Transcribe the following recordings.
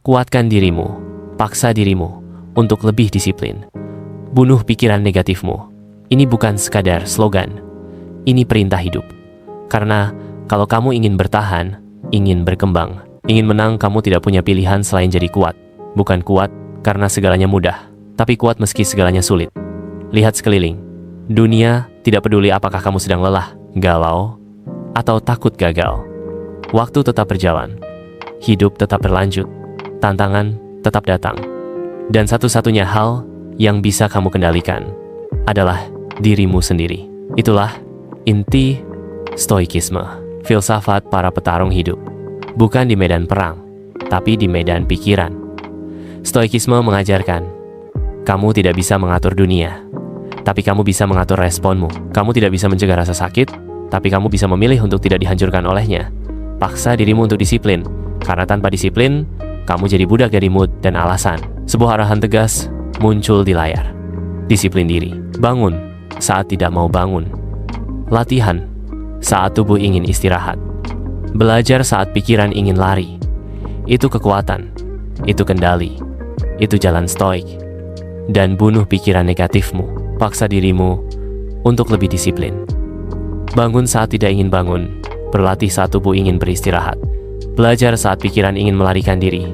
Kuatkan dirimu, paksa dirimu untuk lebih disiplin. Bunuh pikiran negatifmu. Ini bukan sekadar slogan, ini perintah hidup. Karena kalau kamu ingin bertahan, ingin berkembang, ingin menang, kamu tidak punya pilihan selain jadi kuat. Bukan kuat karena segalanya mudah, tapi kuat meski segalanya sulit. Lihat sekeliling. Dunia tidak peduli apakah kamu sedang lelah, galau, atau takut gagal. Waktu tetap berjalan. Hidup tetap berlanjut. Tantangan tetap datang. Dan satu-satunya hal yang bisa kamu kendalikan adalah dirimu sendiri. Itulah inti stoikisme, filsafat para petarung hidup. Bukan di medan perang, tapi di medan pikiran. Stoikisme mengajarkan, kamu tidak bisa mengatur dunia, tapi kamu bisa mengatur responmu. Kamu tidak bisa mencegah rasa sakit, tapi kamu bisa memilih untuk tidak dihancurkan olehnya. Paksa dirimu untuk disiplin, karena tanpa disiplin, kamu jadi budak dari mood dan alasan. Sebuah arahan tegas muncul di layar. Disiplin diri. Bangun saat tidak mau bangun. Latihan saat tubuh ingin istirahat. Belajar saat pikiran ingin lari. Itu kekuatan. Itu kendali. Itu jalan stoik. Dan bunuh pikiran negatifmu. Paksa dirimu untuk lebih disiplin. Bangun saat tidak ingin bangun. Berlatih saat tubuh ingin beristirahat. Belajar saat pikiran ingin melarikan diri.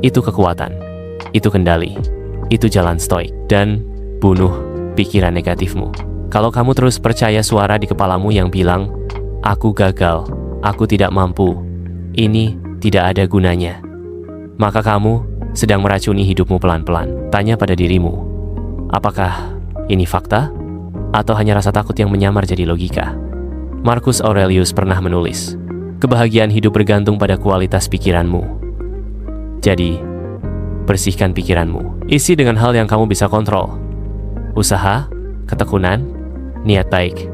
Itu kekuatan. Itu kendali. Itu jalan stoik. Dan bunuh pikiran negatifmu. Kalau kamu terus percaya suara di kepalamu yang bilang, aku gagal, aku tidak mampu, ini tidak ada gunanya, maka kamu sedang meracuni hidupmu pelan-pelan. Tanya pada dirimu, apakah ini fakta? Atau hanya rasa takut yang menyamar jadi logika? Marcus Aurelius pernah menulis, kebahagiaan hidup bergantung pada kualitas pikiranmu. Jadi, bersihkan pikiranmu. Isi dengan hal yang kamu bisa kontrol. Usaha, ketekunan, niat baik.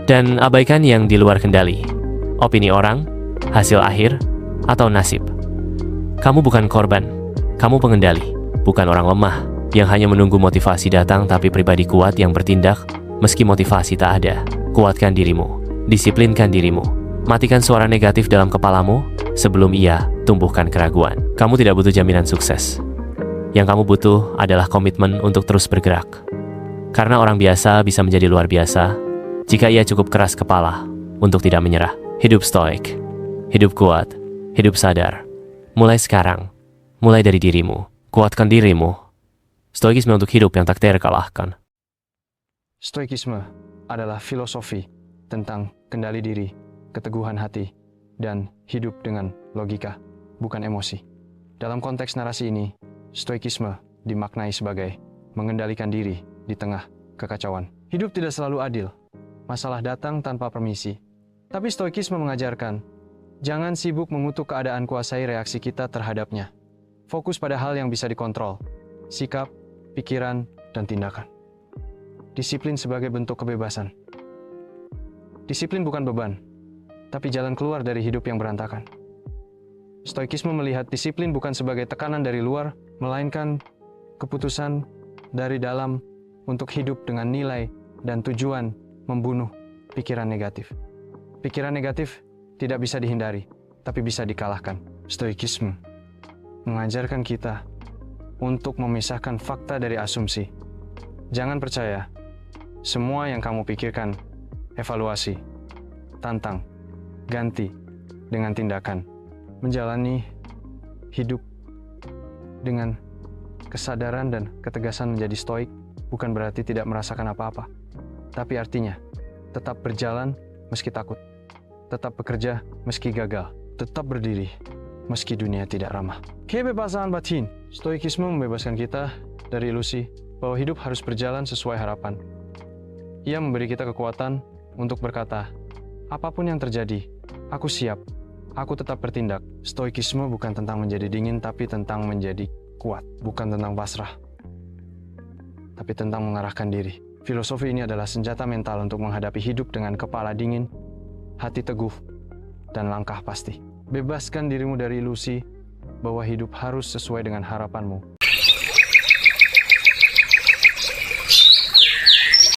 Dan abaikan yang di luar kendali. Opini orang, hasil akhir, atau nasib. Kamu bukan korban, kamu pengendali. Bukan orang lemah yang hanya menunggu motivasi datang, tapi pribadi kuat yang bertindak meski motivasi tak ada. Kuatkan dirimu, disiplinkan dirimu. Matikan suara negatif dalam kepalamu sebelum ia tumbuhkan keraguan. Kamu tidak butuh jaminan sukses. Yang kamu butuh adalah komitmen untuk terus bergerak. Karena orang biasa bisa menjadi luar biasa jika ia cukup keras kepala untuk tidak menyerah. Hidup stoik, hidup kuat, hidup sadar. Mulai sekarang, mulai dari dirimu. Kuatkan dirimu. Stoikisme untuk hidup yang tak terkalahkan. Stoikisme adalah filosofi tentang kendali diri, keteguhan hati, dan hidup dengan logika, bukan emosi. Dalam konteks narasi ini, stoikisme dimaknai sebagai mengendalikan diri di tengah kekacauan. Hidup tidak selalu adil. Masalah datang tanpa permisi. Tapi stoikisme mengajarkan, jangan sibuk mengutuk keadaan, kuasai reaksi kita terhadapnya. Fokus pada hal yang bisa dikontrol, sikap, pikiran, dan tindakan. Disiplin sebagai bentuk kebebasan. Disiplin bukan beban, tapi jalan keluar dari hidup yang berantakan. Stoikisme melihat disiplin bukan sebagai tekanan dari luar, melainkan keputusan dari dalam untuk hidup dengan nilai dan tujuan membunuh pikiran negatif. Pikiran negatif tidak bisa dihindari, tapi bisa dikalahkan. Stoikisme mengajarkan kita untuk memisahkan fakta dari asumsi. Jangan percaya semua yang kamu pikirkan. Evaluasi, tantang, ganti dengan tindakan. Menjalani hidup dengan kesadaran dan ketegasan menjadi stoik bukan berarti tidak merasakan apa-apa, tapi artinya tetap berjalan meski takut, tetap bekerja meski gagal, tetap berdiri meski dunia tidak ramah. Kebebasan batin. Stoikisme membebaskan kita dari ilusi bahwa hidup harus berjalan sesuai harapan. Ia memberi kita kekuatan untuk berkata, apapun yang terjadi, aku siap, aku tetap bertindak. Stoikisme bukan tentang menjadi dingin, tapi tentang menjadi kuat. Bukan tentang pasrah, tapi tentang mengarahkan diri. Filosofi ini adalah senjata mental untuk menghadapi hidup dengan kepala dingin, hati teguh, dan langkah pasti. Bebaskan dirimu dari ilusi bahwa hidup harus sesuai dengan harapanmu.